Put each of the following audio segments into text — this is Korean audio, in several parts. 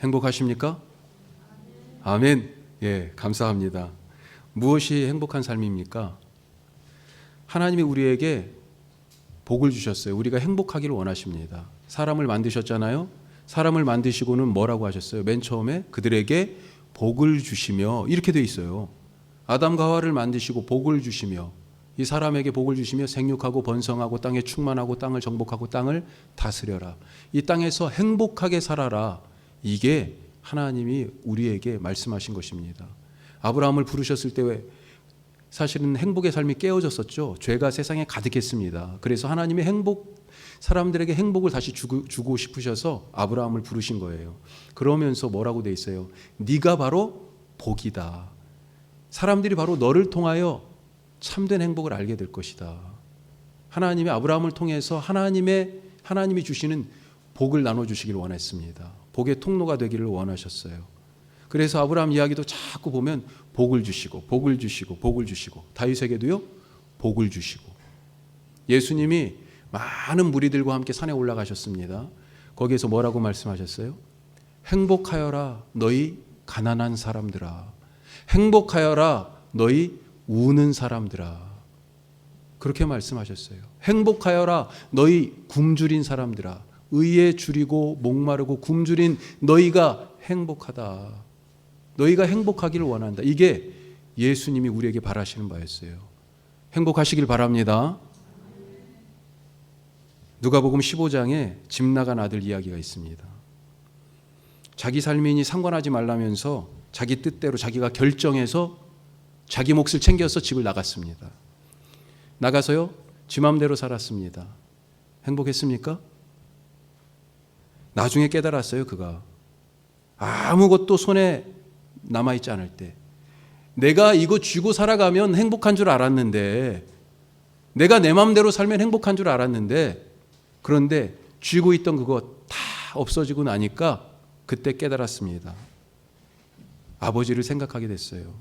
행복하십니까? 아멘. 예, 감사합니다. 무엇이 행복한 삶입니까? 하나님이 우리에게 복을 주셨어요. 우리가 행복하기를 원하십니다. 사람을 만드셨잖아요. 사람을 만드시고는 뭐라고 하셨어요? 맨 처음에 그들에게 복을 주시며, 이렇게 돼 있어요. 아담과 하와를 만드시고 복을 주시며, 이 사람에게 복을 주시며 생육하고 번성하고 땅에 충만하고 땅을 정복하고 땅을 다스려라. 이 땅에서 행복하게 살아라. 이게 하나님이 우리에게 말씀하신 것입니다. 아브라함을 부르셨을 때 사실은 행복의 삶이 깨어졌었죠. 죄가 세상에 가득했습니다. 그래서 하나님이 사람들에게 행복을 다시 주고 싶으셔서 아브라함을 부르신 거예요. 그러면서 뭐라고 돼 있어요? 네가 바로 복이다. 사람들이 바로 너를 통하여 참된 행복을 알게 될 것이다. 하나님이 아브라함을 통해서 하나님이 주시는 복을 나눠주시기를 원했습니다. 복의 통로가 되기를 원하셨어요. 그래서 아브라함 이야기도 자꾸 보면 복을 주시고 복을 주시고 복을 주시고, 다윗에게도요 복을 주시고, 예수님이 많은 무리들과 함께 산에 올라가셨습니다. 거기에서 뭐라고 말씀하셨어요? 행복하여라 너희 가난한 사람들아, 행복하여라 너희 우는 사람들아, 그렇게 말씀하셨어요. 행복하여라 너희 굶주린 사람들아, 의에 줄이고 목마르고 굶주린 너희가 행복하다. 너희가 행복하기를 원한다. 이게 예수님이 우리에게 바라시는 바였어요. 행복하시길 바랍니다. 누가복음 15장에 집 나간 아들 이야기가 있습니다. 자기 삶이니 상관하지 말라면서 자기 뜻대로 자기가 결정해서 자기 몫을 챙겨서 집을 나갔습니다. 나가서요 지 맘대로 살았습니다. 행복했습니까? 나중에 깨달았어요. 그가 아무것도 손에 남아있지 않을 때, 내가 이거 쥐고 살아가면 행복한 줄 알았는데, 내가 내 맘대로 살면 행복한 줄 알았는데, 그런데 쥐고 있던 그거 다 없어지고 나니까 그때 깨달았습니다. 아버지를 생각하게 됐어요.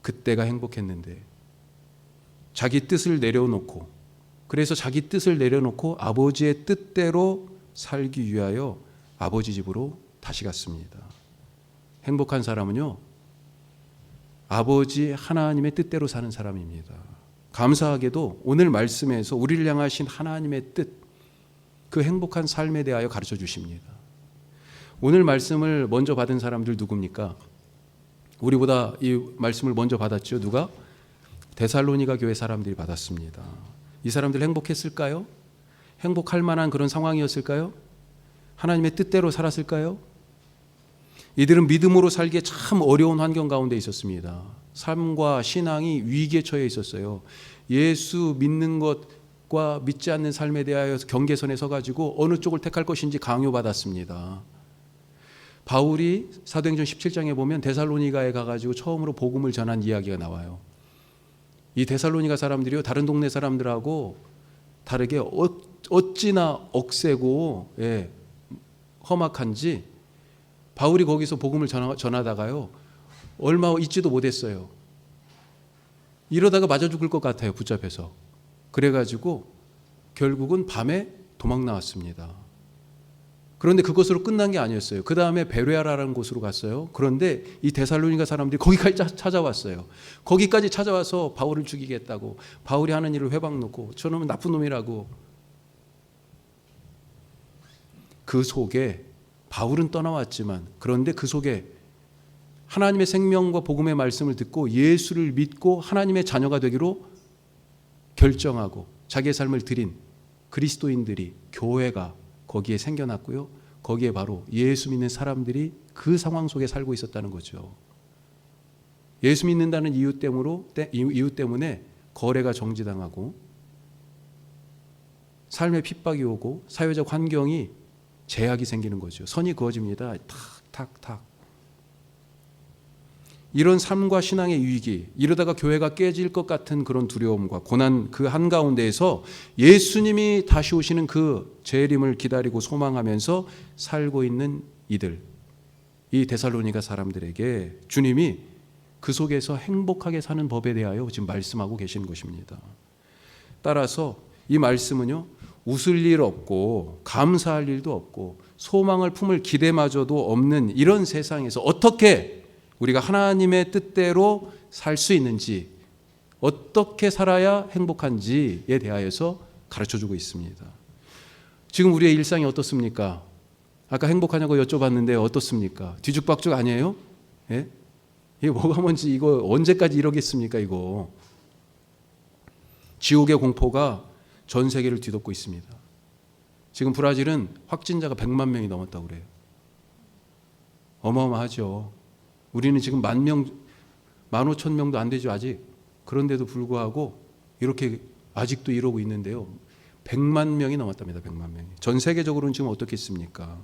그때가 행복했는데, 자기 뜻을 내려놓고, 그래서 자기 뜻을 내려놓고 아버지의 뜻대로 살기 위하여 아버지 집으로 다시 갔습니다. 행복한 사람은요 아버지 하나님의 뜻대로 사는 사람입니다. 감사하게도 오늘 말씀에서 우리를 향하신 하나님의 뜻, 그 행복한 삶에 대하여 가르쳐 주십니다. 오늘 말씀을 먼저 받은 사람들 누굽니까? 우리보다 이 말씀을 먼저 받았죠. 누가? 데살로니가 교회 사람들이 받았습니다. 이 사람들 행복했을까요? 행복할 만한 그런 상황이었을까요? 하나님의 뜻대로 살았을까요? 이들은 믿음으로 살기에 참 어려운 환경 가운데 있었습니다. 삶과 신앙이 위기에 처해 있었어요. 예수 믿는 것과 믿지 않는 삶에 대하여 경계선에 서가지고 어느 쪽을 택할 것인지 강요받았습니다. 바울이 사도행전 17장에 보면 데살로니가에 가가지고 처음으로 복음을 전한 이야기가 나와요. 이 데살로니가 사람들이요 다른 동네 사람들하고 다르게 어찌나 억세고 험악한지, 바울이 거기서 복음을 전하다가요 얼마 있지도 못했어요. 이러다가 맞아 죽을 것 같아요, 붙잡혀서. 그래가지고 결국은 밤에 도망 나왔습니다. 그런데 그것으로 끝난 게 아니었어요. 그 다음에 베레아라는 곳으로 갔어요. 그런데 이 데살로니가 사람들이 거기까지 찾아왔어요. 거기까지 찾아와서 바울을 죽이겠다고, 바울이 하는 일을 회방 놓고 저놈은 나쁜 놈이라고. 그 속에 바울은 떠나왔지만, 그런데 그 속에 하나님의 생명과 복음의 말씀을 듣고 예수를 믿고 하나님의 자녀가 되기로 결정하고 자기의 삶을 드린 그리스도인들이, 교회가 거기에 생겨났고요. 거기에 바로 예수 믿는 사람들이 그 상황 속에 살고 있었다는 거죠. 예수 믿는다는 이유 때문에 거래가 정지당하고 삶의 핍박이 오고 사회적 환경이 제약이 생기는 거죠. 선이 그어집니다. 탁탁탁. 이런 삶과 신앙의 위기, 이러다가 교회가 깨질 것 같은 그런 두려움과 고난, 그 한가운데에서 예수님이 다시 오시는 그 재림을 기다리고 소망하면서 살고 있는 이들, 이 데살로니가 사람들에게 주님이 그 속에서 행복하게 사는 법에 대하여 지금 말씀하고 계시는 것입니다. 따라서 이 말씀은요 웃을 일 없고 감사할 일도 없고 소망을 품을 기대마저도 없는 이런 세상에서 어떻게 우리가 하나님의 뜻대로 살 수 있는지, 어떻게 살아야 행복한지에 대하여서 가르쳐주고 있습니다. 지금 우리의 일상이 어떻습니까? 아까 행복하냐고 여쭤봤는데 어떻습니까? 뒤죽박죽 아니에요? 예? 이게 뭐가 뭔지, 이거 언제까지 이러겠습니까? 이거 지옥의 공포가 전 세계를 뒤덮고 있습니다. 지금 브라질은 확진자가 100만 명이 넘었다고 그래요. 어마어마하죠. 우리는 지금 15,000명도 안 되죠, 아직. 그런데도 불구하고 이렇게 아직도 이러고 있는데요. 100만 명이 넘었답니다. 100만 명이. 전 세계적으로는 지금 어떻겠습니까?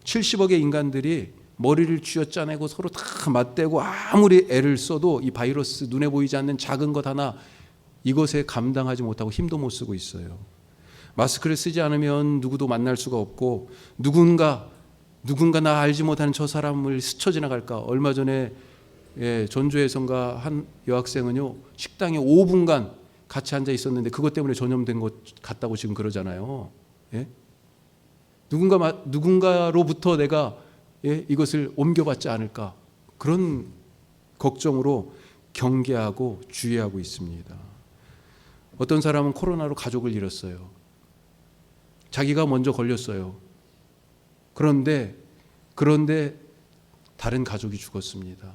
70억의 인간들이 머리를 쥐어짜내고 서로 다 맞대고 아무리 애를 써도 이 바이러스, 눈에 보이지 않는 작은 것 하나, 이것에 감당하지 못하고 힘도 못 쓰고 있어요. 마스크를 쓰지 않으면 누구도 만날 수가 없고, 누군가 나 알지 못하는 저 사람을 스쳐 지나갈까. 얼마 전에 전주에선가 한 여학생은요, 식당에 5분간 같이 앉아 있었는데 그것 때문에 전염된 것 같다고 지금 그러잖아요. 예? 누군가로부터 내가 이것을 옮겨받지 않을까, 그런 걱정으로 경계하고 주의하고 있습니다. 어떤 사람은 코로나로 가족을 잃었어요. 자기가 먼저 걸렸어요. 그런데 다른 가족이 죽었습니다.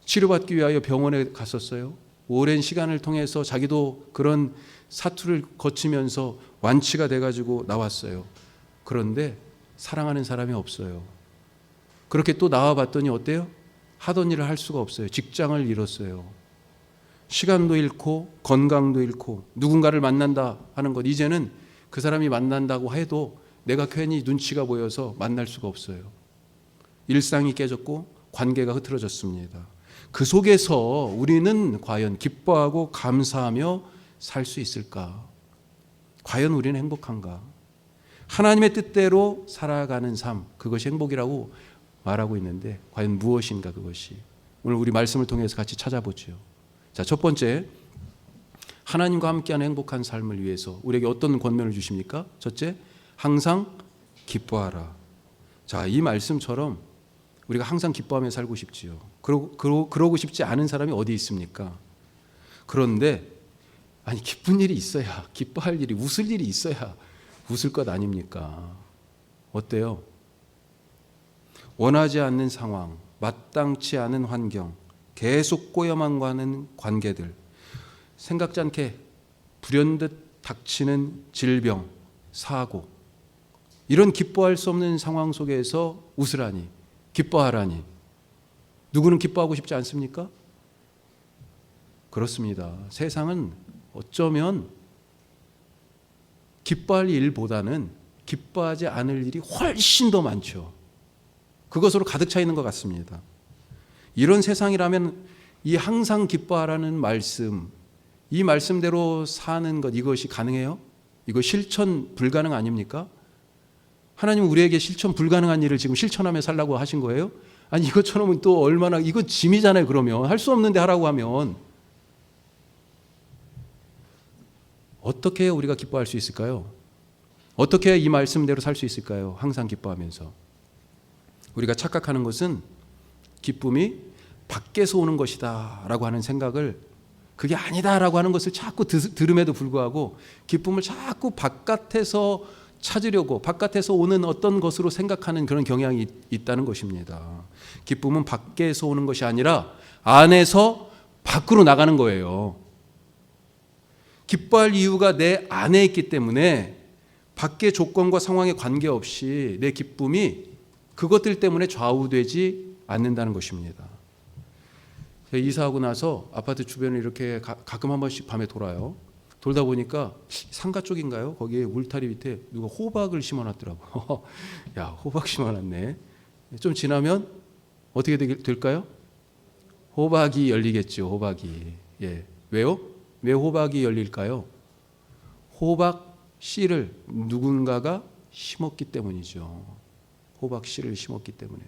치료받기 위하여 병원에 갔었어요. 오랜 시간을 통해서 자기도 그런 사투를 거치면서 완치가 돼가지고 나왔어요. 그런데 사랑하는 사람이 없어요. 그렇게 또 나와봤더니 어때요? 하던 일을 할 수가 없어요. 직장을 잃었어요. 시간도 잃고 건강도 잃고, 누군가를 만난다 하는 것, 이제는 그 사람이 만난다고 해도 내가 괜히 눈치가 보여서 만날 수가 없어요. 일상이 깨졌고 관계가 흐트러졌습니다. 그 속에서 우리는 과연 기뻐하고 감사하며 살 수 있을까? 과연 우리는 행복한가? 하나님의 뜻대로 살아가는 삶, 그것이 행복이라고 말하고 있는데 과연 무엇인가 그것이? 오늘 우리 말씀을 통해서 같이 찾아보죠. 자, 첫 번째, 하나님과 함께하는 행복한 삶을 위해서 우리에게 어떤 권면을 주십니까? 첫째, 항상 기뻐하라. 자, 이 말씀처럼 우리가 항상 기뻐하며 살고 싶지요. 그러고 싶지 않은 사람이 어디 있습니까? 그런데 기쁜 일이 있어야, 기뻐할 일이, 웃을 일이 있어야 웃을 것 아닙니까? 어때요? 원하지 않는 상황, 마땅치 않은 환경, 계속 꼬여만 가는 관계들, 생각지 않게 불현듯 닥치는 질병, 사고, 이런 기뻐할 수 없는 상황 속에서 웃으라니, 기뻐하라니, 누구는 기뻐하고 싶지 않습니까? 그렇습니다. 세상은 어쩌면 기뻐할 일보다는 기뻐하지 않을 일이 훨씬 더 많죠. 그것으로 가득 차 있는 것 같습니다. 이런 세상이라면 이 항상 기뻐하라는 말씀, 이 말씀대로 사는 것, 이것이 가능해요? 이거 실천 불가능 아닙니까? 하나님은 우리에게 실천 불가능한 일을 지금 실천하며 살라고 하신 거예요? 이것처럼은 또 얼마나, 이거 짐이잖아요. 그러면 할 수 없는데 하라고 하면 어떻게 해야 우리가 기뻐할 수 있을까요? 어떻게 해야 이 말씀대로 살 수 있을까요? 항상 기뻐하면서. 우리가 착각하는 것은 기쁨이 밖에서 오는 것이다 라고 하는 생각을, 그게 아니다 라고 하는 것을 자꾸 들음에도 불구하고 기쁨을 자꾸 바깥에서 찾으려고, 바깥에서 오는 어떤 것으로 생각하는 그런 경향이 있다는 것입니다. 기쁨은 밖에서 오는 것이 아니라 안에서 밖으로 나가는 거예요. 기뻐할 이유가 내 안에 있기 때문에 밖의 조건과 상황에 관계없이 내 기쁨이 그것들 때문에 좌우되지 않는다는 것입니다. 이사하고 나서 아파트 주변을 이렇게 가끔 한 번씩 밤에 돌아요. 돌다 보니까 상가 쪽인가요? 거기에 울타리 밑에 누가 호박을 심어놨더라고. 야, 호박 심어놨네. 좀 지나면 어떻게 될까요? 호박이 열리겠죠. 호박이. 예. 왜요? 왜 호박이 열릴까요? 호박 씨를 누군가가 심었기 때문이죠. 호박 씨를 심었기 때문에.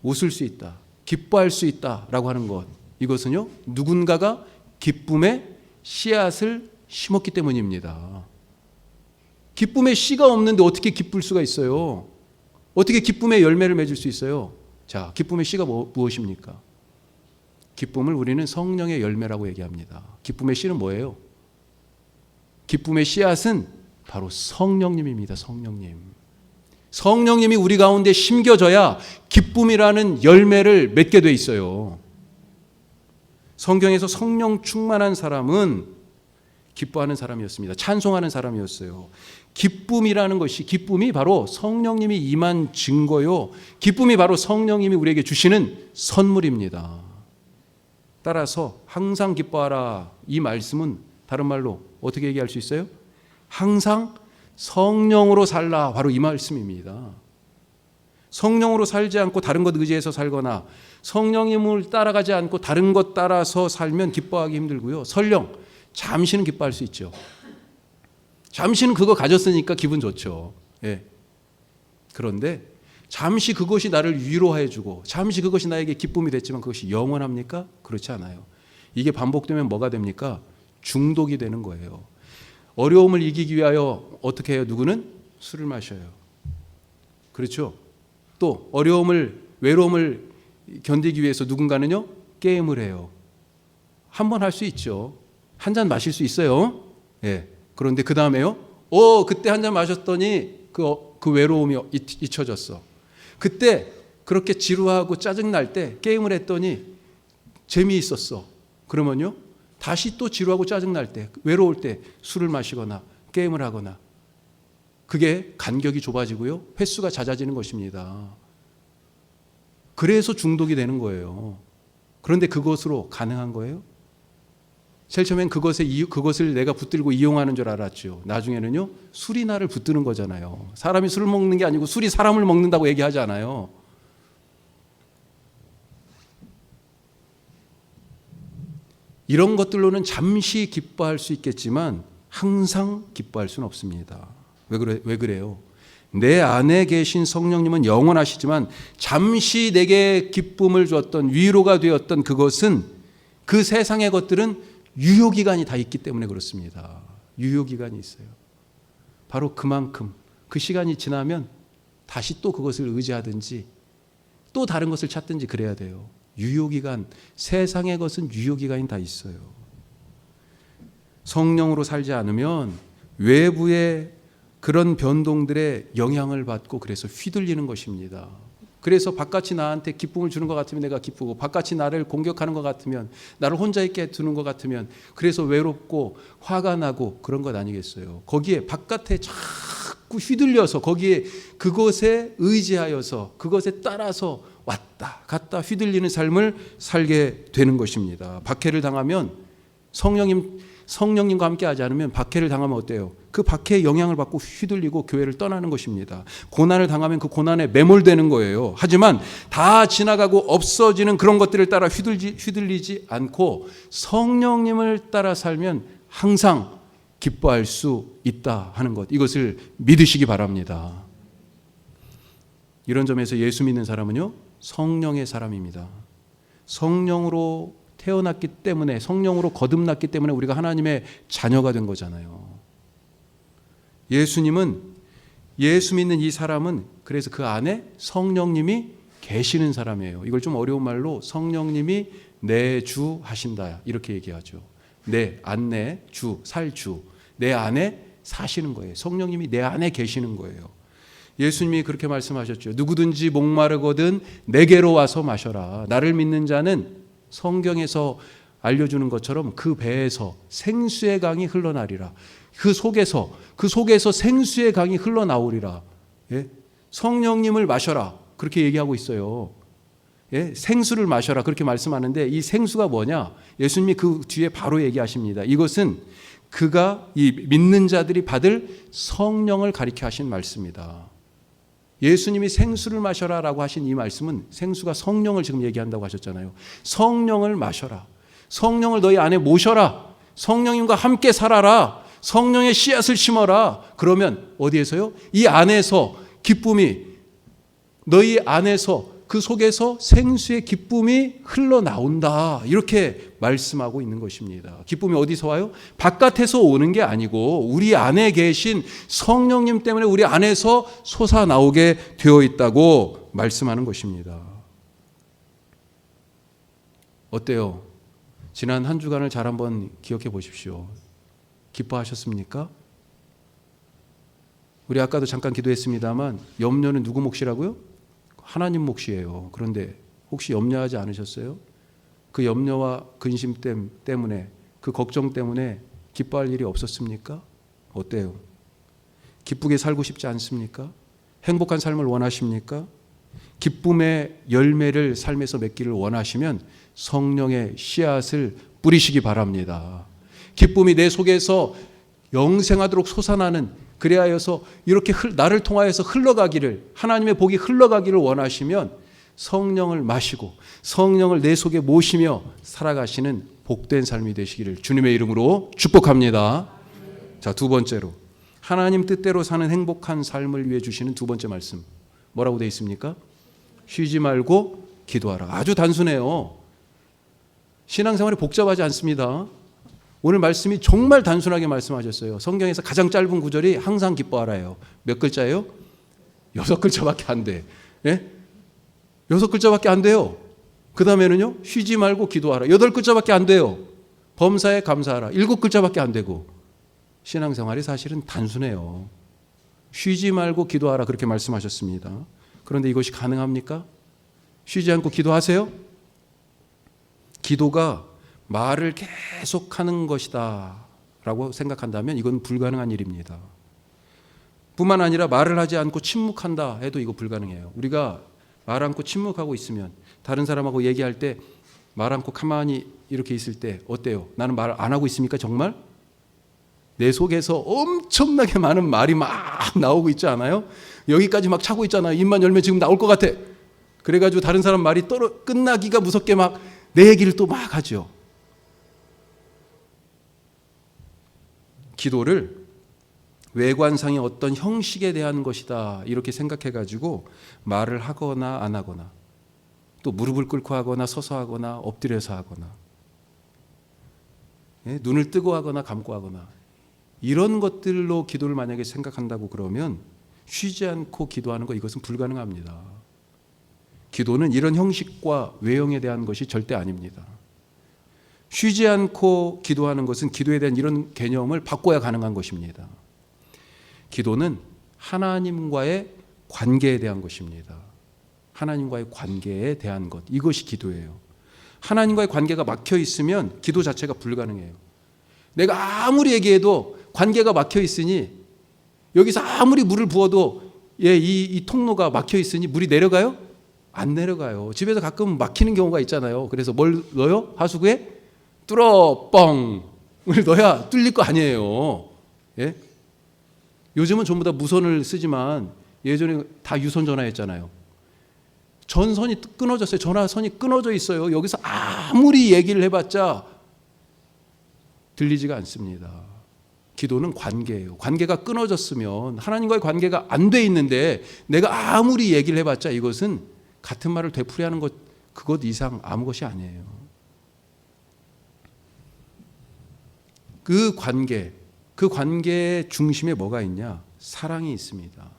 웃을 수 있다, 기뻐할 수 있다라고 하는 것, 이것은요, 누군가가 기쁨의 씨앗을 심었기 때문입니다. 기쁨의 씨가 없는데 어떻게 기쁠 수가 있어요? 어떻게 기쁨의 열매를 맺을 수 있어요? 자, 기쁨의 씨가 무엇입니까? 기쁨을 우리는 성령의 열매라고 얘기합니다. 기쁨의 씨는 뭐예요? 기쁨의 씨앗은 바로 성령님입니다. 성령님. 성령님이 우리 가운데 심겨져야 기쁨이라는 열매를 맺게 돼 있어요. 성경에서 성령 충만한 사람은 기뻐하는 사람이었습니다. 찬송하는 사람이었어요. 기쁨이라는 것이, 기쁨이 바로 성령님이 임한 증거요. 기쁨이 바로 성령님이 우리에게 주시는 선물입니다. 따라서 항상 기뻐하라. 이 말씀은 다른 말로 어떻게 얘기할 수 있어요? 항상 성령으로 살라. 바로 이 말씀입니다. 성령으로 살지 않고 다른 것 의지해서 살거나 성령님을 따라가지 않고 다른 것 따라서 살면 기뻐하기 힘들고요. 설령 잠시는 기뻐할 수 있죠. 잠시는 그거 가졌으니까 기분 좋죠. 예. 그런데 잠시 그것이 나를 위로해주고 잠시 그것이 나에게 기쁨이 됐지만 그것이 영원합니까? 그렇지 않아요. 이게 반복되면 뭐가 됩니까? 중독이 되는 거예요. 어려움을 이기기 위하여 어떻게 해요? 누구는 술을 마셔요. 그렇죠? 또 어려움을, 외로움을 견디기 위해서 누군가는요? 게임을 해요. 한 번 할 수 있죠. 한 잔 마실 수 있어요. 예. 그런데 그 다음에요? 그때 한 잔 마셨더니 그 외로움이 잊혀졌어. 그때 그렇게 지루하고 짜증날 때 게임을 했더니 재미있었어. 그러면요? 다시 또 지루하고 짜증날 때, 외로울 때 술을 마시거나 게임을 하거나 그게 간격이 좁아지고요. 횟수가 잦아지는 것입니다. 그래서 중독이 되는 거예요. 그런데 그것으로 가능한 거예요? 제일 처음엔 그것을 내가 붙들고 이용하는 줄 알았죠. 나중에는요, 술이 나를 붙드는 거잖아요. 사람이 술을 먹는 게 아니고 술이 사람을 먹는다고 얘기하지 않아요. 이런 것들로는 잠시 기뻐할 수 있겠지만 항상 기뻐할 수는 없습니다. 왜 그래요? 내 안에 계신 성령님은 영원하시지만 잠시 내게 기쁨을 주었던, 위로가 되었던 그것은, 그 세상의 것들은 유효기간이 다 있기 때문에 그렇습니다. 유효기간이 있어요. 바로 그만큼 그 시간이 지나면 다시 또 그것을 의지하든지 또 다른 것을 찾든지 그래야 돼요. 유효기간, 세상의 것은 유효기간이 다 있어요. 성령으로 살지 않으면 외부의 그런 변동들의 영향을 받고 그래서 휘둘리는 것입니다. 그래서 바깥이 나한테 기쁨을 주는 것 같으면 내가 기쁘고, 바깥이 나를 공격하는 것 같으면, 나를 혼자 있게 두는 것 같으면 그래서 외롭고 화가 나고 그런 것 아니겠어요. 거기에 바깥에 자꾸 휘둘려서 거기에 그것에 의지하여서 그것에 따라서 왔다 갔다 휘둘리는 삶을 살게 되는 것입니다. 박해를 당하면 성령님과 함께 하지 않으면 박해를 당하면 어때요? 그 박해의 영향을 받고 휘둘리고 교회를 떠나는 것입니다. 고난을 당하면 그 고난에 매몰되는 거예요. 하지만 다 지나가고 없어지는 그런 것들을 따라 휘둘리지 않고 성령님을 따라 살면 항상 기뻐할 수 있다 하는 것, 이것을 믿으시기 바랍니다. 이런 점에서 예수 믿는 사람은요, 성령의 사람입니다. 성령으로 태어났기 때문에, 성령으로 거듭났기 때문에 우리가 하나님의 자녀가 된 거잖아요. 예수 믿는 이 사람은 그래서 그 안에 성령님이 계시는 사람이에요. 이걸 좀 어려운 말로 성령님이 내 주 하신다 이렇게 얘기하죠. 안내, 주, 살주, 내 안에 사시는 거예요. 성령님이 내 안에 계시는 거예요. 예수님이 그렇게 말씀하셨죠. 누구든지 목마르거든 내게로 와서 마셔라. 나를 믿는 자는 성경에서 알려주는 것처럼 그 배에서 생수의 강이 흘러나리라. 그 속에서 생수의 강이 흘러나오리라. 예? 성령님을 마셔라. 그렇게 얘기하고 있어요. 예? 생수를 마셔라. 그렇게 말씀하는데 이 생수가 뭐냐? 예수님이 그 뒤에 바로 얘기하십니다. 이것은 이 믿는 자들이 받을 성령을 가리켜 하신 말씀이다. 예수님이 생수를 마셔라라고 하신 이 말씀은 생수가 성령을 지금 얘기한다고 하셨잖아요. 성령을 마셔라. 성령을 너희 안에 모셔라. 성령님과 함께 살아라. 성령의 씨앗을 심어라. 그러면 어디에서요? 이 안에서 기쁨이, 너희 안에서 그 속에서 생수의 기쁨이 흘러나온다. 이렇게 말씀하고 있는 것입니다. 기쁨이 어디서 와요? 바깥에서 오는 게 아니고 우리 안에 계신 성령님 때문에 우리 안에서 솟아나오게 되어 있다고 말씀하는 것입니다. 어때요? 지난 한 주간을 잘 한번 기억해 보십시오. 기뻐하셨습니까? 우리 아까도 잠깐 기도했습니다만 염려는 누구 몫이라고요? 하나님 몫이에요. 그런데 혹시 염려하지 않으셨어요? 그 염려와 근심 때문에, 그 걱정 때문에 기뻐할 일이 없었습니까? 어때요? 기쁘게 살고 싶지 않습니까? 행복한 삶을 원하십니까? 기쁨의 열매를 삶에서 맺기를 원하시면 성령의 씨앗을 뿌리시기 바랍니다. 기쁨이 내 속에서 영생하도록 솟아나는, 그래야여서 이렇게 나를 통하여서 흘러가기를, 하나님의 복이 흘러가기를 원하시면 성령을 마시고 성령을 내 속에 모시며 살아가시는 복된 삶이 되시기를 주님의 이름으로 축복합니다. 자, 두 번째로 하나님 뜻대로 사는 행복한 삶을 위해 주시는 두 번째 말씀 뭐라고 되어 있습니까? 쉬지 말고 기도하라. 아주 단순해요. 신앙생활이 복잡하지 않습니다. 오늘 말씀이 정말 단순하게 말씀하셨어요. 성경에서 가장 짧은 구절이 항상 기뻐하라예요. 몇 글자예요? 6글자밖에 안 돼. 예? 6글자밖에 안 돼요. 그 다음에는요, 쉬지 말고 기도하라. 8글자밖에 안 돼요. 범사에 감사하라. 7글자밖에 안 되고. 신앙생활이 사실은 단순해요. 쉬지 말고 기도하라 그렇게 말씀하셨습니다. 그런데 이것이 가능합니까? 쉬지 않고 기도하세요? 기도가 말을 계속하는 것이다 라고 생각한다면 이건 불가능한 일입니다. 뿐만 아니라 말을 하지 않고 침묵한다 해도 이거 불가능해요. 우리가 말 않고 침묵하고 있으면 다른 사람하고 얘기할 때 말 않고 가만히 이렇게 있을 때 어때요? 나는 말 안 하고 있습니까? 정말? 내 속에서 엄청나게 많은 말이 막 나오고 있지 않아요? 여기까지 막 차고 있잖아요. 입만 열면 지금 나올 것 같아. 그래가지고 다른 사람 말이 끝나기가 무섭게 막 내 얘기를 또 막 하죠. 기도를 외관상의 어떤 형식에 대한 것이다 이렇게 생각해가지고 말을 하거나 안 하거나 또 무릎을 꿇고 하거나 서서 하거나 엎드려서 하거나 눈을 뜨고 하거나 감고 하거나 이런 것들로 기도를 만약에 생각한다고 그러면 쉬지 않고 기도하는 거 이것은 불가능합니다. 기도는 이런 형식과 외형에 대한 것이 절대 아닙니다. 쉬지 않고 기도하는 것은 기도에 대한 이런 개념을 바꿔야 가능한 것입니다. 기도는 하나님과의 관계에 대한 것입니다. 하나님과의 관계에 대한 것, 이것이 기도예요. 하나님과의 관계가 막혀 있으면 기도 자체가 불가능해요. 내가 아무리 얘기해도 관계가 막혀 있으니 여기서 아무리 물을 부어도 이 통로가 막혀 있으니 물이 내려가요? 안 내려가요. 집에서 가끔 막히는 경우가 있잖아요. 그래서 뭘 넣어요? 하수구에? 뚫어 뻥을 넣어야 뚫릴 거 아니에요. 예? 요즘은 전부 다 무선을 쓰지만 예전에 다 유선 전화였잖아요. 전선이 끊어졌어요. 전화선이 끊어져 있어요. 여기서 아무리 얘기를 해봤자 들리지가 않습니다. 기도는 관계예요. 관계가 끊어졌으면 하나님과의 관계가 안 돼 있는데 내가 아무리 얘기를 해봤자 이것은 같은 말을 되풀이하는 것 그것 이상 아무 것이 아니에요. 그 관계의 중심에 뭐가 있냐? 사랑이 있습니다.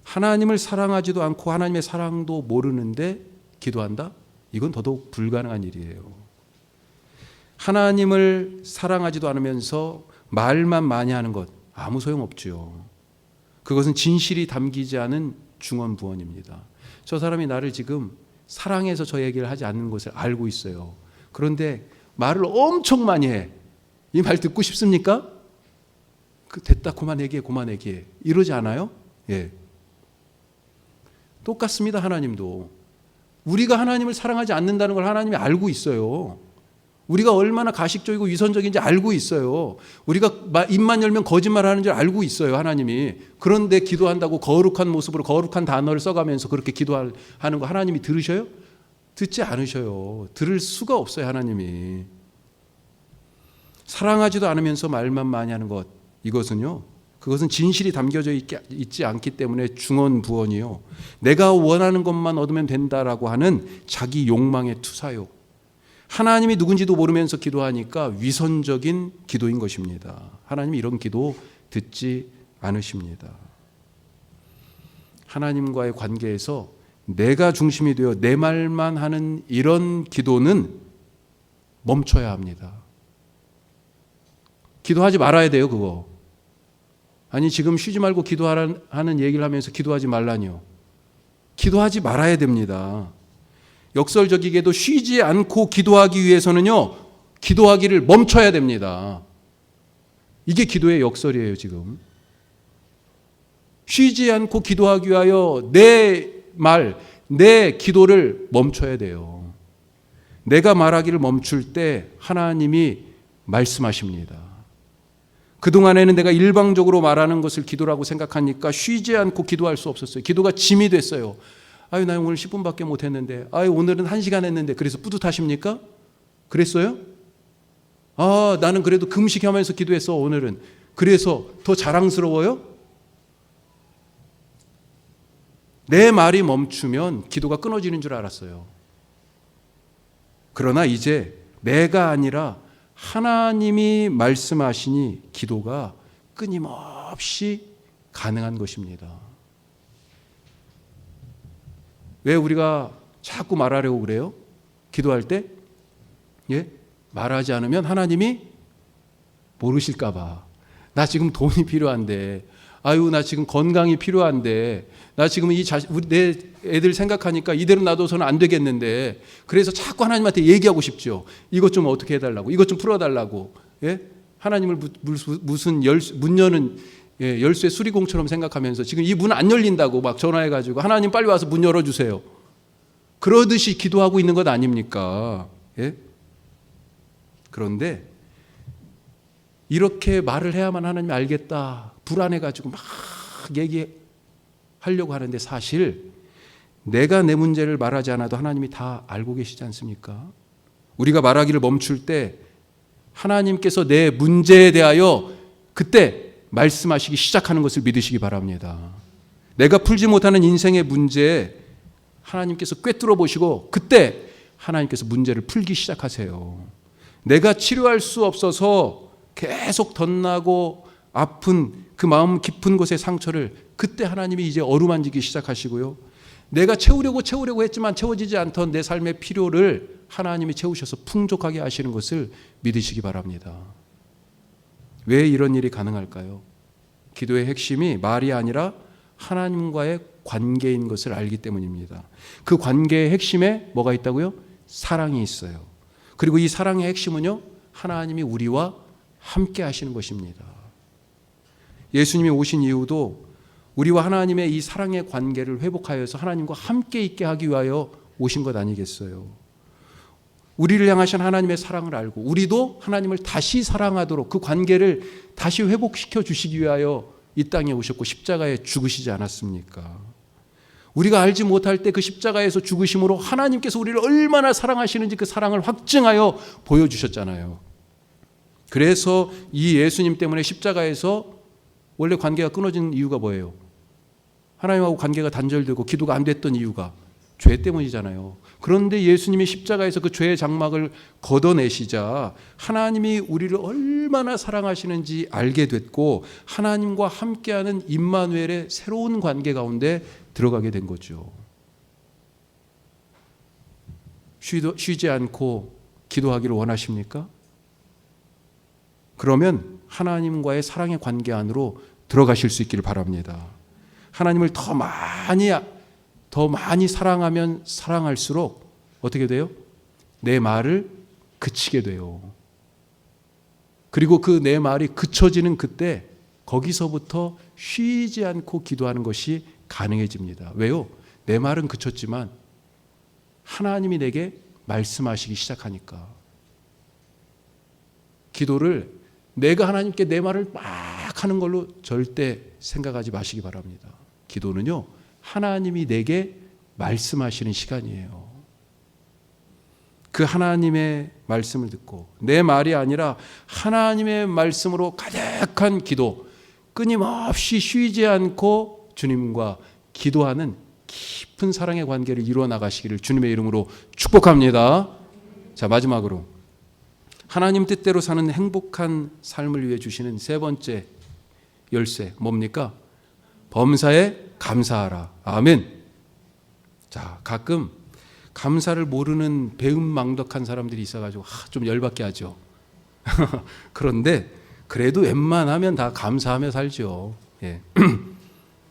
하나님을 사랑하지도 않고 하나님의 사랑도 모르는데 기도한다? 이건 더더욱 불가능한 일이에요. 하나님을 사랑하지도 않으면서 말만 많이 하는 것 아무 소용없죠. 그것은 진실이 담기지 않은 중언부언입니다. 저 사람이 나를 지금 사랑해서 저 얘기를 하지 않는 것을 알고 있어요. 그런데 말을 엄청 많이 해. 이 말 듣고 싶습니까? 됐다 그만 얘기해 이러지 않아요? 예. 똑같습니다. 하나님도 우리가 하나님을 사랑하지 않는다는 걸 하나님이 알고 있어요. 우리가 얼마나 가식적이고 위선적인지 알고 있어요. 우리가 입만 열면 거짓말하는 줄 알고 있어요. 하나님이. 그런데 기도한다고 거룩한 모습으로 거룩한 단어를 써가면서 그렇게 기도하는 거 하나님이 들으셔요? 듣지 않으셔요. 들을 수가 없어요. 하나님이. 사랑하지도 않으면서 말만 많이 하는 것 이것은요 그것은 진실이 담겨져 있지 않기 때문에 중언부언이요. 내가 원하는 것만 얻으면 된다라고 하는 자기 욕망의 투사요. 하나님이 누군지도 모르면서 기도하니까 위선적인 기도인 것입니다. 하나님이 이런 기도 듣지 않으십니다. 하나님과의 관계에서 내가 중심이 되어 내 말만 하는 이런 기도는 멈춰야 합니다. 기도하지 말아야 돼요, 그거. 아니, 지금 쉬지 말고 기도하라는 얘기를 하면서 기도하지 말라니요. 기도하지 말아야 됩니다. 역설적이게도 쉬지 않고 기도하기 위해서는요, 기도하기를 멈춰야 됩니다. 이게 기도의 역설이에요, 지금. 쉬지 않고 기도하기 위하여 내 말, 내 기도를 멈춰야 돼요. 내가 말하기를 멈출 때 하나님이 말씀하십니다. 그동안에는 내가 일방적으로 말하는 것을 기도라고 생각하니까 쉬지 않고 기도할 수 없었어요. 기도가 짐이 됐어요. 아유, 나 오늘 10분밖에 못 했는데, 아유, 오늘은 1시간 했는데, 그래서 뿌듯하십니까? 그랬어요? 아, 나는 그래도 금식하면서 기도했어, 오늘은. 그래서 더 자랑스러워요? 내 말이 멈추면 기도가 끊어지는 줄 알았어요. 그러나 이제 내가 아니라 하나님이 말씀하시니 기도가 끊임없이 가능한 것입니다. 왜 우리가 자꾸 말하려고 그래요? 기도할 때? 예? 말하지 않으면 하나님이 모르실까 봐. 나 지금 돈이 필요한데, 아유, 나 지금 건강이 필요한데, 나 지금 내 애들 생각하니까 이대로 놔둬서는 안 되겠는데, 그래서 자꾸 하나님한테 얘기하고 싶죠. 이것 좀 어떻게 해달라고, 이것 좀 풀어달라고. 예? 하나님을 무슨 문 여는 열쇠 수리공처럼 생각하면서 지금 이 문 안 열린다고 막 전화해가지고 하나님 빨리 와서 문 열어주세요. 그러듯이 기도하고 있는 것 아닙니까? 예? 그런데 이렇게 말을 해야만 하나님이 알겠다, 불안해가지고 막 얘기하려고 하는데 사실 내가 내 문제를 말하지 않아도 하나님이 다 알고 계시지 않습니까? 우리가 말하기를 멈출 때 하나님께서 내 문제에 대하여 그때 말씀하시기 시작하는 것을 믿으시기 바랍니다. 내가 풀지 못하는 인생의 문제에 하나님께서 꿰뚫어 보시고 그때 하나님께서 문제를 풀기 시작하세요. 내가 치료할 수 없어서 계속 덧나고 아픈 그 마음 깊은 곳의 상처를 그때 하나님이 이제 어루만지기 시작하시고요. 내가 채우려고 했지만 채워지지 않던 내 삶의 필요를 하나님이 채우셔서 풍족하게 하시는 것을 믿으시기 바랍니다. 왜 이런 일이 가능할까요? 기도의 핵심이 말이 아니라 하나님과의 관계인 것을 알기 때문입니다. 그 관계의 핵심에 뭐가 있다고요? 사랑이 있어요. 그리고 이 사랑의 핵심은요, 하나님이 우리와 함께 하시는 것입니다. 예수님이 오신 이유도 우리와 하나님의 이 사랑의 관계를 회복하여서 하나님과 함께 있게 하기 위하여 오신 것 아니겠어요? 우리를 향하신 하나님의 사랑을 알고 우리도 하나님을 다시 사랑하도록 그 관계를 다시 회복시켜 주시기 위하여 이 땅에 오셨고 십자가에 죽으시지 않았습니까? 우리가 알지 못할 때 그 십자가에서 죽으심으로 하나님께서 우리를 얼마나 사랑하시는지 그 사랑을 확증하여 보여주셨잖아요. 그래서 이 예수님 때문에 십자가에서 원래 관계가 끊어진 이유가 뭐예요? 하나님하고 관계가 단절되고 기도가 안 됐던 이유가 죄 때문이잖아요. 그런데 예수님이 십자가에서 그 죄의 장막을 걷어내시자 하나님이 우리를 얼마나 사랑하시는지 알게 됐고 하나님과 함께하는 임마누엘의 새로운 관계 가운데 들어가게 된 거죠. 쉬지 않고 기도하기를 원하십니까? 그러면 하나님과의 사랑의 관계 안으로 들어가실 수 있기를 바랍니다. 하나님을 더 많이 사랑하면 사랑할수록 어떻게 돼요? 내 말을 그치게 돼요. 그리고 그 내 말이 그쳐지는 그때 거기서부터 쉬지 않고 기도하는 것이 가능해집니다. 왜요? 내 말은 그쳤지만 하나님이 내게 말씀하시기 시작하니까. 기도를 내가 하나님께 내 말을 막 하는 걸로 절대 생각하지 마시기 바랍니다. 기도는요, 하나님이 내게 말씀하시는 시간이에요. 그 하나님의 말씀을 듣고 내 말이 아니라 하나님의 말씀으로 가득한 기도, 끊임없이 쉬지 않고 주님과 기도하는 깊은 사랑의 관계를 이루어 나가시기를 주님의 이름으로 축복합니다. 자, 마지막으로 하나님 뜻대로 사는 행복한 삶을 위해 주시는 세 번째 열쇠 뭡니까? 범사에 감사하라. 아멘. 자, 가끔 감사를 모르는 배은망덕한 사람들이 있어가지고 좀 열받게 하죠. 그런데 그래도 웬만하면 다 감사하며 살죠. 예.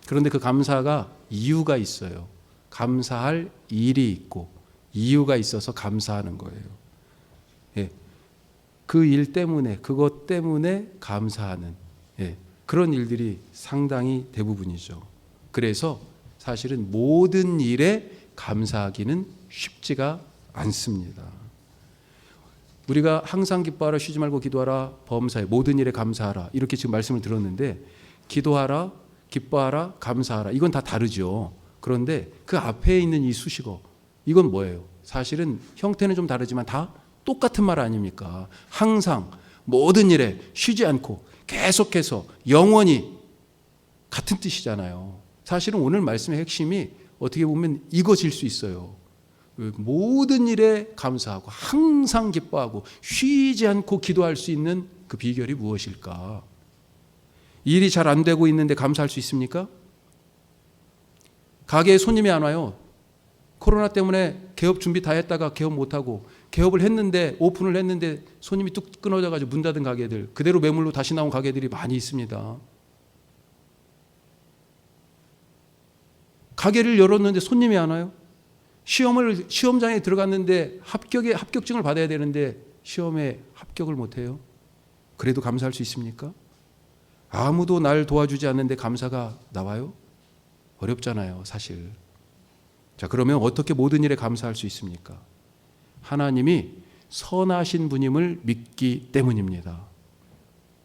그런데 그 감사가 이유가 있어요. 감사할 일이 있고 이유가 있어서 감사하는 거예요. 예. 그 일 때문에, 그것 때문에 감사하는, 예. 그런 일들이 상당히 대부분이죠. 그래서 사실은 모든 일에 감사하기는 쉽지가 않습니다. 우리가 항상 기뻐하라, 쉬지 말고 기도하라, 범사에 모든 일에 감사하라, 이렇게 지금 말씀을 들었는데, 기도하라, 기뻐하라, 감사하라, 이건 다 다르죠. 그런데 그 앞에 있는 이 수식어, 이건 뭐예요? 사실은 형태는 좀 다르지만 다 똑같은 말 아닙니까? 항상 모든 일에 쉬지 않고 계속해서 영원히 같은 뜻이잖아요. 사실은 오늘 말씀의 핵심이 어떻게 보면 이것일 수 있어요. 모든 일에 감사하고 항상 기뻐하고 쉬지 않고 기도할 수 있는 그 비결이 무엇일까? 일이 잘 안 되고 있는데 감사할 수 있습니까? 가게에 손님이 안 와요. 코로나 때문에 개업 준비 다 했다가 개업 못하고, 개업을 했는데, 오픈을 했는데 손님이 뚝 끊어져가지고 문 닫은 가게들, 그대로 매물로 다시 나온 가게들이 많이 있습니다. 가게를 열었는데 손님이 안 와요. 시험장에 들어갔는데 합격증을 받아야 되는데 시험에 합격을 못해요. 그래도 감사할 수 있습니까? 아무도 날 도와주지 않는데 감사가 나와요? 어렵잖아요, 사실. 자, 그러면 어떻게 모든 일에 감사할 수 있습니까? 하나님이 선하신 분임을 믿기 때문입니다.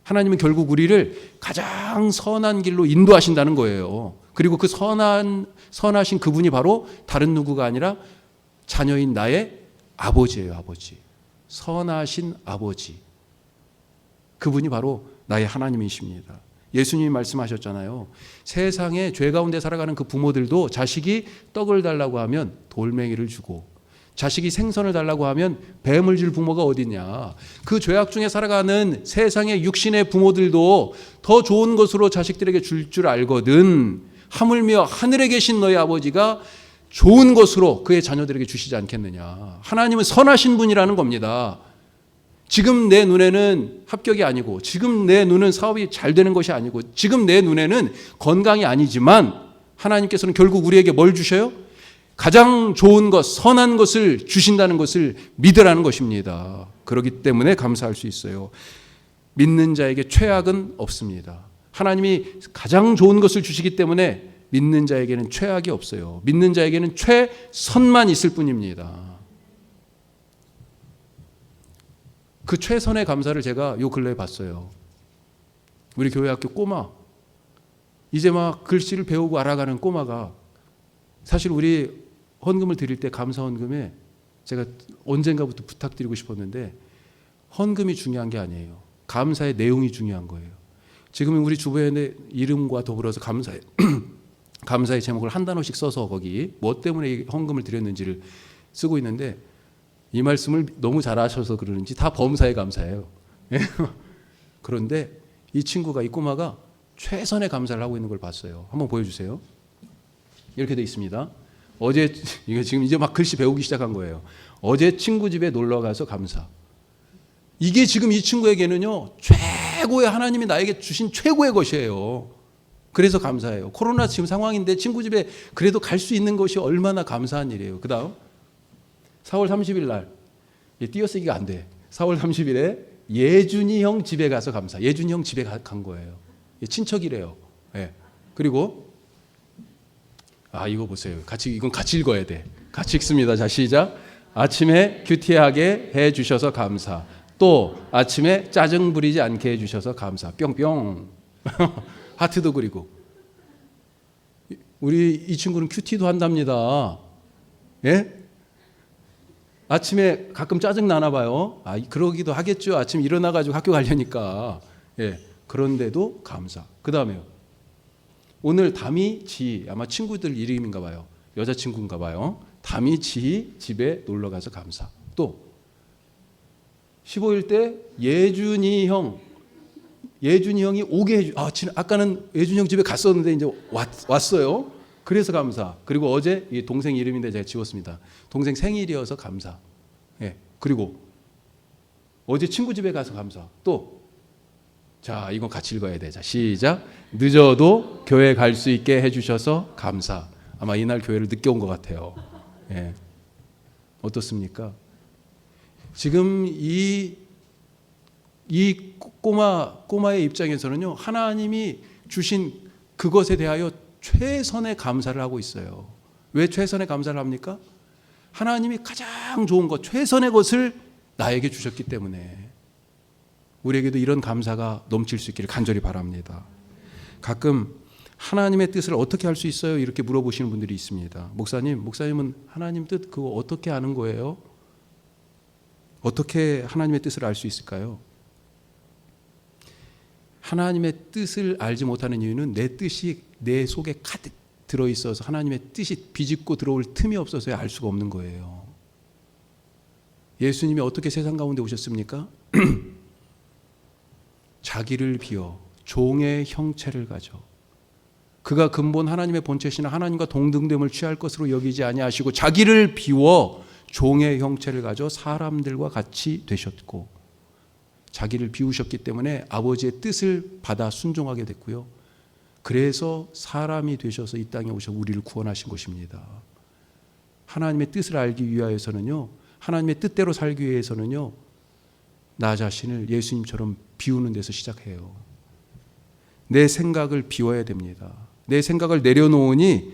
하나님은 결국 우리를 가장 선한 길로 인도하신다는 거예요. 그리고 그 선하신 그분이 바로 다른 누구가 아니라 자녀인 나의 아버지예요, 아버지. 선하신 아버지. 그분이 바로 나의 하나님이십니다. 예수님이 말씀하셨잖아요. 세상에 죄 가운데 살아가는 그 부모들도 자식이 떡을 달라고 하면 돌멩이를 주고, 자식이 생선을 달라고 하면 뱀을 줄 부모가 어디냐. 그 죄악 중에 살아가는 세상의 육신의 부모들도 더 좋은 것으로 자식들에게 줄 알거든. 하물며 하늘에 계신 너희 아버지가 좋은 것으로 그의 자녀들에게 주시지 않겠느냐. 하나님은 선하신 분이라는 겁니다. 지금 내 눈에는 합격이 아니고, 지금 내 눈은 사업이 잘 되는 것이 아니고, 지금 내 눈에는 건강이 아니지만 하나님께서는 결국 우리에게 뭘 주셔요? 가장 좋은 것, 선한 것을 주신다는 것을 믿으라는 것입니다. 그렇기 때문에 감사할 수 있어요. 믿는 자에게 최악은 없습니다. 하나님이 가장 좋은 것을 주시기 때문에 믿는 자에게는 최악이 없어요. 믿는 자에게는 최선만 있을 뿐입니다. 그 최선의 감사를 제가 요 근래에 봤어요. 우리 교회 학교 꼬마, 이제 막 글씨를 배우고 알아가는 꼬마가, 사실 우리 헌금을 드릴 때 감사 헌금에 제가 언젠가부터 부탁드리고 싶었는데, 헌금이 중요한 게 아니에요. 감사의 내용이 중요한 거예요. 지금은 우리 주변의 이름과 더불어서 감사의 제목을 한 단어씩 써서 거기 뭐 때문에 헌금을 드렸는지를 쓰고 있는데, 이 말씀을 너무 잘하셔서 그러는지 다 범사에 감사해요. 그런데 이 친구가, 이 꼬마가 최선의 감사를 하고 있는 걸 봤어요. 한번 보여주세요. 이렇게 돼 있습니다. 어제, 이거 지금 이제 막 글씨 배우기 시작한 거예요. 어제 친구 집에 놀러 가서 감사. 이게 지금 이 친구에게는요, 최고의, 하나님이 나에게 주신 최고의 것이에요. 그래서 감사해요. 코로나 지금 상황인데 친구 집에 그래도 갈 수 있는 것이 얼마나 감사한 일이에요. 그 다음 4월 30일 날, 띄어쓰기가 안 돼. 4월 30일에 예준이 형 집에 가서 감사. 예준이 형 집에 간 거예요. 친척이래요. 네. 그리고 이거 보세요. 이건 같이 읽어야 돼. 같이 읽습니다. 자, 시작. 아침에 큐티하게 해주셔서 감사. 또 아침에 짜증 부리지 않게 해주셔서 감사. 뿅뿅. 하트도 그리고. 우리 이 친구는 큐티도 한답니다. 예? 아침에 가끔 짜증 나나 봐요. 그러기도 하겠죠. 아침 일어나가지고 학교 가려니까. 예. 그런데도 감사. 그 다음에요. 오늘 담이 지 아마 친구들 이름인가 봐요. 여자친구인가 봐요. 담이 지 집에 놀러 가서 감사. 또 15일 때 예준이 형이 오게 해주. 아까는 예준이 형 집에 갔었는데 이제 왔어요. 그래서 감사. 그리고 어제 이 동생 이름인데 제가 지웠습니다. 동생 생일이어서 감사. 예. 그리고 어제 친구 집에 가서 감사. 또 자, 이건 같이 읽어야 돼. 자, 시작. 늦어도 교회 갈 수 있게 해주셔서 감사. 아마 이날 교회를 늦게 온 것 같아요. 예. 어떻습니까? 지금 이 꼬마의 입장에서는요, 하나님이 주신 그것에 대하여 최선의 감사를 하고 있어요. 왜 최선의 감사를 합니까? 하나님이 가장 좋은 것, 최선의 것을 나에게 주셨기 때문에. 우리에게도 이런 감사가 넘칠 수 있기를 간절히 바랍니다. 가끔 하나님의 뜻을 어떻게 할 수 있어요? 이렇게 물어보시는 분들이 있습니다. 목사님은 하나님 뜻 그거 어떻게 아는 거예요? 어떻게 하나님의 뜻을 알 수 있을까요? 하나님의 뜻을 알지 못하는 이유는 내 뜻이 내 속에 가득 들어있어서 하나님의 뜻이 비집고 들어올 틈이 없어서 알 수가 없는 거예요. 예수님이 어떻게 세상 가운데 오셨습니까? 자기를 비워 종의 형체를 가져 그가 근본 하나님의 본체시나 하나님과 동등됨을 취할 것으로 여기지 아니하시고 자기를 비워 종의 형체를 가져 사람들과 같이 되셨고 자기를 비우셨기 때문에 아버지의 뜻을 받아 순종하게 됐고요. 그래서 사람이 되셔서 이 땅에 오셔 우리를 구원하신 것입니다. 하나님의 뜻을 알기 위하여서는요, 하나님의 뜻대로 살기 위해서는요, 나 자신을 예수님처럼 비우는 데서 시작해요. 내 생각을 비워야 됩니다. 내 생각을 내려놓으니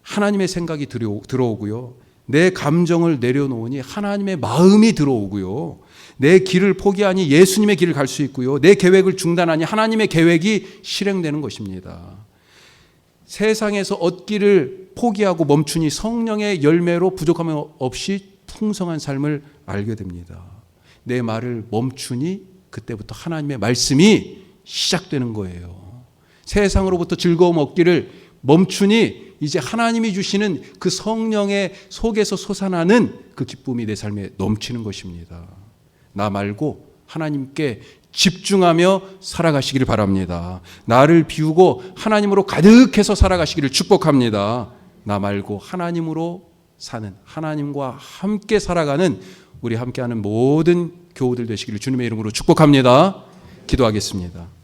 하나님의 생각이 들어오고요. 내 감정을 내려놓으니 하나님의 마음이 들어오고요. 내 길을 포기하니 예수님의 길을 갈 수 있고요. 내 계획을 중단하니 하나님의 계획이 실행되는 것입니다. 세상에서 얻기를 포기하고 멈추니 성령의 열매로 부족함 없이 풍성한 삶을 알게 됩니다. 내 말을 멈추니 그때부터 하나님의 말씀이 시작되는 거예요. 세상으로부터 즐거움 얻기를 멈추니 이제 하나님이 주시는 그 성령의 속에서 솟아나는 그 기쁨이 내 삶에 넘치는 것입니다. 나 말고 하나님께 집중하며 살아가시기를 바랍니다. 나를 비우고 하나님으로 가득해서 살아가시기를 축복합니다. 나 말고 하나님으로 사는, 하나님과 함께 살아가는 우리 함께하는 모든 교우들 되시기를 주님의 이름으로 축복합니다. 기도하겠습니다.